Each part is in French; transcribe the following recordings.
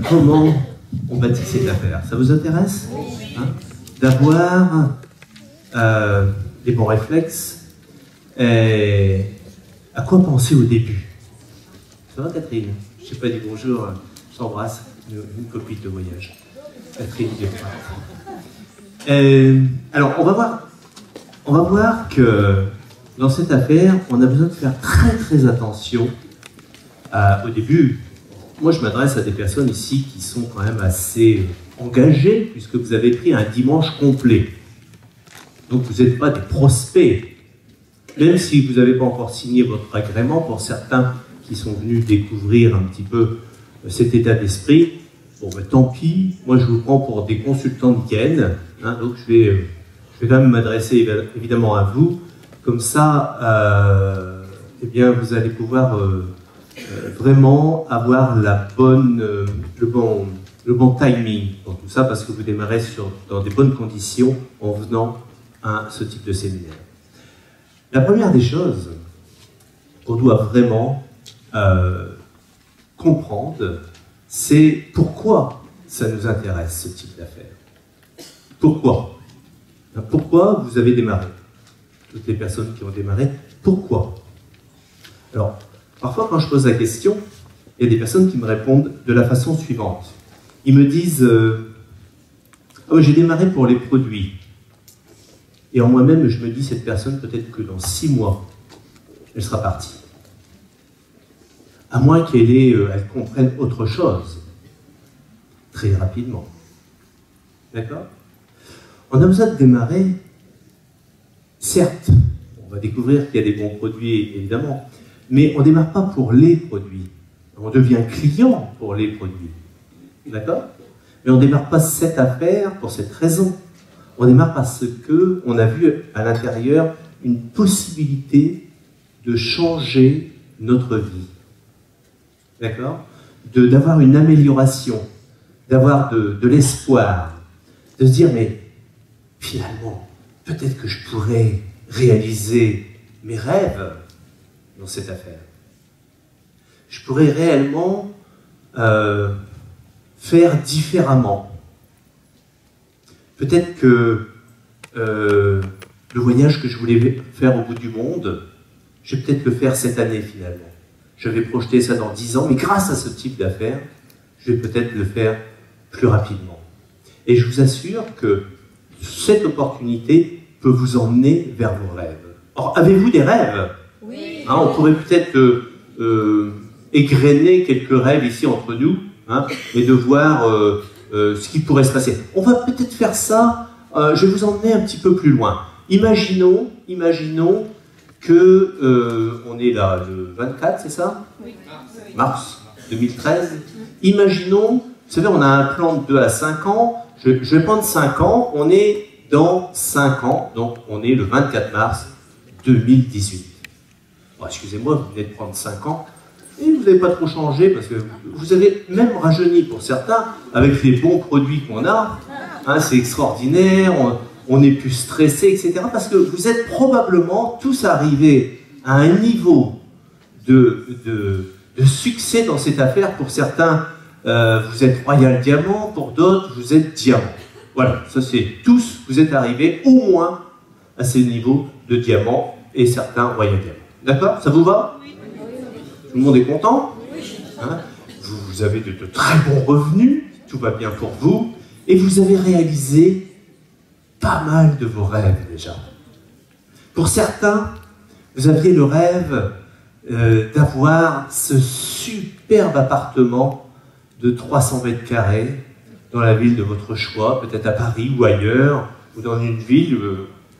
comment on bâtit cette affaire. Ça vous intéresse, hein, d'avoir des bons réflexes et à quoi penser au début. Ça va, Catherine? Je sais pas, dis bonjour, je t'embrasse, une copine de voyage. Catherine alors, on va voir que dans cette affaire, on a besoin de faire très attention au début. Moi, je m'adresse à des personnes ici qui sont quand même assez engagées, puisque vous avez pris un dimanche complet. Donc, vous n'êtes pas des prospects. Même si vous n'avez pas encore signé votre agrément, pour certains qui sont venus découvrir un petit peu cet état d'esprit, bon, ben, tant pis, moi je vous prends pour des consultants week-end, hein, donc je vais quand même m'adresser évidemment à vous, comme ça, eh bien, vous allez pouvoir vraiment avoir le bon timing pour tout ça, parce que vous démarrez dans des bonnes conditions en venant à ce type de séminaire. La première des choses qu'on doit vraiment comprendre, c'est pourquoi ça nous intéresse, ce type d'affaires. Pourquoi? Pourquoi vous avez démarré? Toutes les personnes qui ont démarré, pourquoi? Alors, parfois quand je pose la question, il y a des personnes qui me répondent de la façon suivante. Ils me disent oh, j'ai démarré pour les produits. Et en moi-même, je me dis, cette personne, peut-être que dans 6 mois, elle sera partie. À moins qu'elle comprenne autre chose, très rapidement. D'accord? On a besoin de démarrer, certes, on va découvrir qu'il y a des bons produits, évidemment, mais on ne démarre pas pour les produits. On devient client pour les produits. D'accord? Mais on ne démarre pas cette affaire pour cette raison. On démarre parce qu'on a vu à l'intérieur une possibilité de changer notre vie. D'accord? D'avoir une amélioration, d'avoir de l'espoir, de se dire, mais finalement, peut-être que je pourrais réaliser mes rêves dans cette affaire. Je pourrais réellement faire différemment. Peut-être que le voyage que je voulais faire au bout du monde, je vais peut-être le faire cette année finalement. Je vais projeter ça dans 10 ans, mais grâce à ce type d'affaires, je vais peut-être le faire plus rapidement. Et je vous assure que cette opportunité peut vous emmener vers vos rêves. Or, avez-vous des rêves? Oui. Hein, on pourrait peut-être égrener quelques rêves ici entre nous, hein, et de voir ce qui pourrait se passer. On va peut-être faire ça, je vais vous emmener un petit peu plus loin. Imaginons que on est là le 24, c'est ça? Oui. Mars 2013. Imaginons, vous savez, on a un plan de 2 à 5 ans, je vais prendre 5 ans, on est dans 5 ans, donc on est le 24 mars 2018. Bon, excusez-moi, vous venez de prendre 5 ans, et vous n'avez pas trop changé, parce que vous avez même rajeuni pour certains, avec les bons produits qu'on a, hein, c'est extraordinaire, on est plus stressé, etc. Parce que vous êtes probablement tous arrivés à un niveau de succès dans cette affaire. Pour certains, vous êtes Royal Diamant, pour d'autres, vous êtes Diamant. Voilà, ça c'est tous, vous êtes arrivés au moins à ces niveaux de Diamant, et certains Royal Diamant. D'accord? Ça vous va? Oui. Tout le monde est content? Hein? Vous avez de très bons revenus, tout va bien pour vous, et vous avez réalisé pas mal de vos rêves déjà. Pour certains, vous aviez le rêve d'avoir ce superbe appartement de 300 mètres carrés dans la ville de votre choix, peut-être à Paris ou ailleurs, ou dans une ville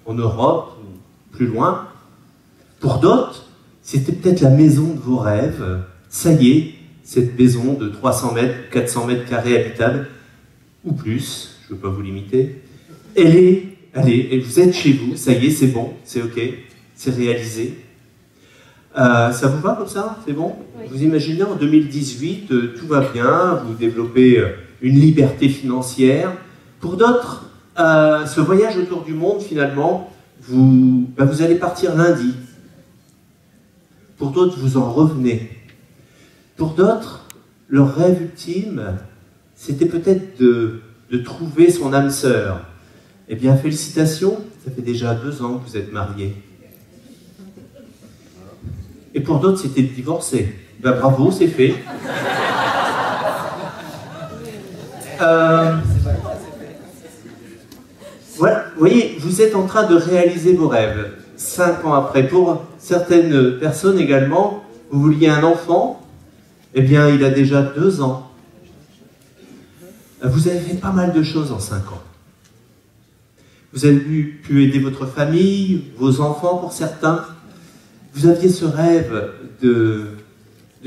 en Europe, ou plus loin. Pour d'autres, c'était peut-être la maison de vos rêves. Ça y est, cette maison de 300 mètres, 400 mètres carrés habitable, ou plus, je ne veux pas vous limiter, et vous êtes chez vous, ça y est, c'est bon, c'est ok, c'est réalisé. Ça vous va comme ça? C'est bon? Oui. Vous imaginez en 2018, tout va bien, vous développez une liberté financière. Pour d'autres, ce voyage autour du monde, finalement, vous allez partir lundi. Pour d'autres, vous en revenez. Pour d'autres, leur rêve ultime, c'était peut-être de trouver son âme sœur. Eh bien, félicitations, ça fait déjà 2 ans que vous êtes mariés. Et pour d'autres, c'était de divorcer. Ben, bravo, c'est fait. Voilà, vous voyez, vous êtes en train de réaliser vos rêves. 5 ans après. Pour certaines personnes également, vous vouliez un enfant, eh bien, il a déjà 2 ans. Vous avez fait pas mal de choses en 5 ans. Vous avez pu aider votre famille, vos enfants pour certains. Vous aviez ce rêve de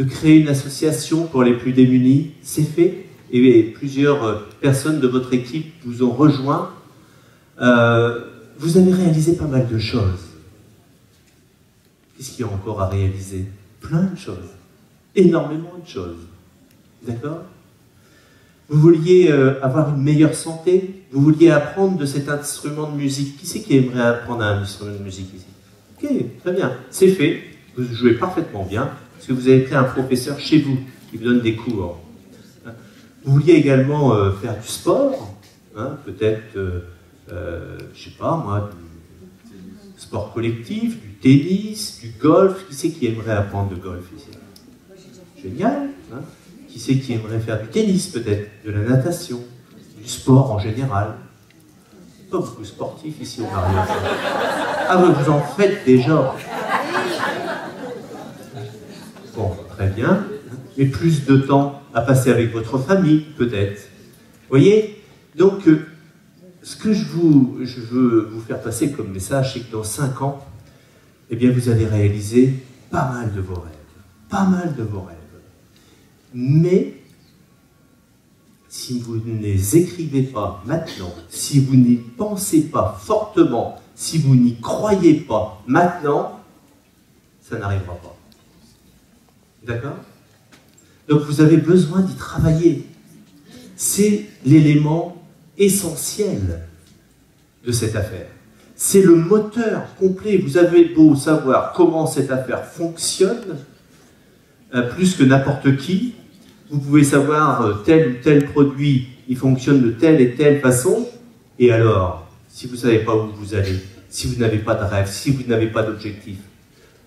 créer une association pour les plus démunis. C'est fait. Et plusieurs personnes de votre équipe vous ont rejoint. Vous avez réalisé pas mal de choses. Qu'est-ce qu'il y a encore à réaliser? Plein de choses. Énormément de choses. D'accord? Vous vouliez avoir une meilleure santé? Vous vouliez apprendre de cet instrument de musique? Qui c'est qui aimerait apprendre un instrument de musique ici? Ok, très bien. C'est fait. Vous jouez parfaitement bien, parce que vous avez pris un professeur chez vous qui vous donne des cours. Vous vouliez également faire du sport, hein, peut-être, je sais pas moi, du sport collectif, du tennis, du golf. Qui c'est qui aimerait apprendre le golf ici? Génial, hein? Qui c'est qui aimerait faire du tennis peut-être, de la natation, du sport en général? Pas beaucoup de sportifs ici au mariage. Ah, vous en faites déjà. Bon, très bien. Mais plus de temps à passer avec votre famille, peut-être. Vous voyez? Donc, ce que je veux vous faire passer comme message, c'est que dans 5 ans, eh bien, vous allez réaliser pas mal de vos rêves. Pas mal de vos rêves. Mais, si vous ne les écrivez pas maintenant, si vous n'y pensez pas fortement, si vous n'y croyez pas maintenant, ça n'arrivera pas. D'accord? Donc vous avez besoin d'y travailler. C'est l'élément essentiel de cette affaire. C'est le moteur complet. Vous avez beau savoir comment cette affaire fonctionne, plus que n'importe qui, vous pouvez savoir tel ou tel produit, il fonctionne de telle et telle façon, et alors, si vous ne savez pas où vous allez, si vous n'avez pas de rêve, si vous n'avez pas d'objectif,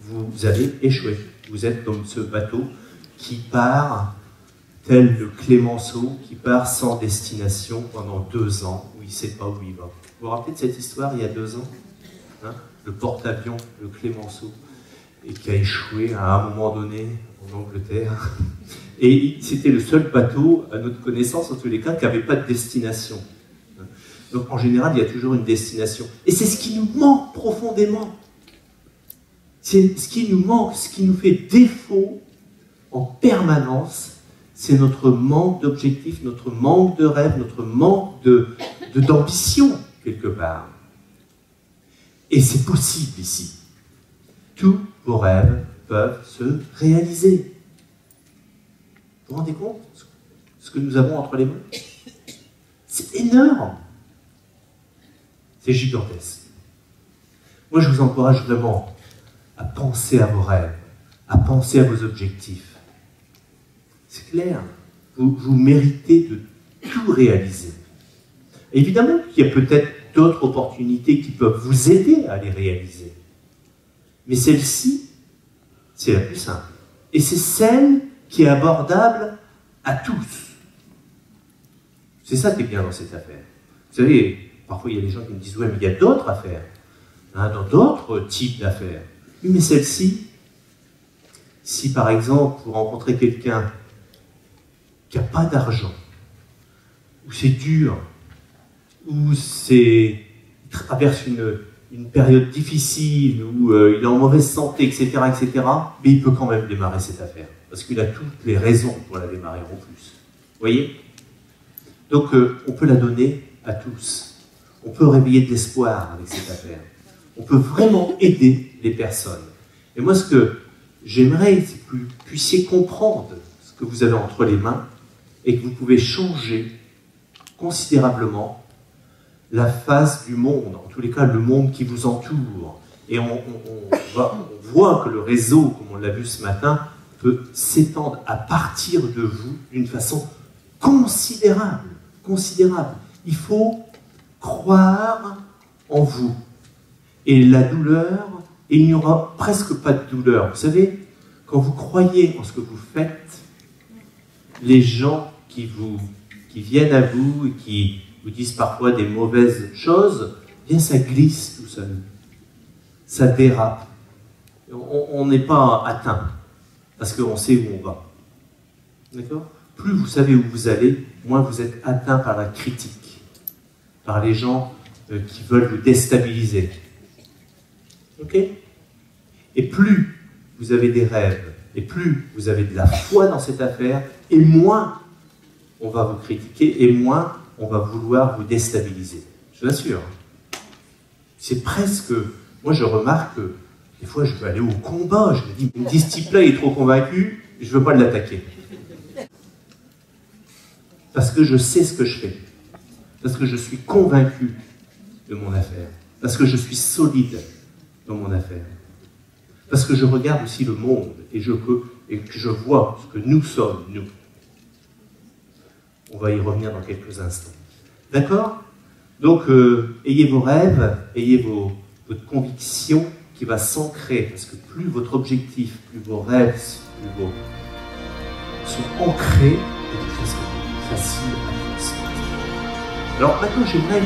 vous allez échouer. Vous êtes comme ce bateau qui part, tel le Clémenceau, qui part sans destination pendant 2 ans, où il ne sait pas où il va. Vous vous rappelez de cette histoire il y a 2 ans, hein, le porte-avions, le Clémenceau, et qui a échoué à un moment donné en Angleterre. Et c'était le seul bateau, à notre connaissance, en tous les cas, qui n'avait pas de destination. Donc en général, il y a toujours une destination. Et c'est ce qui nous manque profondément. C'est ce qui nous manque, ce qui nous fait défaut en permanence, c'est notre manque d'objectif, notre manque de rêve, notre manque d'ambition, quelque part. Et c'est possible ici. Tous vos rêves peuvent se réaliser. Vous vous rendez compte ce que nous avons entre les mains? C'est énorme. C'est gigantesque. Moi, je vous encourage vraiment à penser à vos rêves, à penser à vos objectifs. C'est clair. Vous méritez de tout réaliser. Évidemment qu'il y a peut-être d'autres opportunités qui peuvent vous aider à les réaliser. Mais celle-ci, c'est la plus simple. Et c'est celle qui est abordable à tous. C'est ça qui est bien dans cette affaire. Vous savez, parfois il y a des gens qui me disent « Ouais, mais il y a d'autres affaires, hein, dans d'autres types d'affaires. » Oui, mais celle-ci, si par exemple vous rencontrez quelqu'un qui n'a pas d'argent, où c'est dur, où il traverse une période difficile, où il est en mauvaise santé, etc., mais il peut quand même démarrer cette affaire, parce qu'il a toutes les raisons pour la démarrer en plus. Vous voyez? Donc, on peut la donner à tous. On peut réveiller de l'espoir avec cette affaire. On peut vraiment aider les personnes. Et moi, ce que j'aimerais, c'est que vous puissiez comprendre ce que vous avez entre les mains et que vous pouvez changer considérablement la face du monde, en tous les cas, le monde qui vous entoure. Et on voit que le réseau, comme on l'a vu ce matin, peut s'étendre à partir de vous d'une façon considérable. Considérable. Il faut croire en vous. Et la douleur, et il n'y aura presque pas de douleur. Vous savez, quand vous croyez en ce que vous faites, les gens qui viennent à vous et qui vous disent parfois des mauvaises choses, bien ça glisse tout seul. Ça dérape. On n'est pas atteint, parce qu'on sait où on va. D'accord? Plus vous savez où vous allez, moins vous êtes atteint par la critique, par les gens qui veulent vous déstabiliser. Ok? Et plus vous avez des rêves, et plus vous avez de la foi dans cette affaire, et moins on va vous critiquer, et moins on va vouloir vous déstabiliser. Je vous assure. C'est presque... Moi, je remarque que des fois, je veux aller au combat. Je me dis, ce type-là est trop convaincu, je ne veux pas l'attaquer. Parce que je sais ce que je fais. Parce que je suis convaincu de mon affaire. Parce que je suis solide dans mon affaire. Parce que je regarde aussi le monde et que je vois ce que nous sommes, nous. On va y revenir dans quelques instants. D'accord? Donc, ayez vos rêves, ayez votre conviction qui va s'ancrer, parce que plus votre objectif, plus vos rêves sont ancrés, et de façon facile à transmettre. Alors maintenant, j'aimerais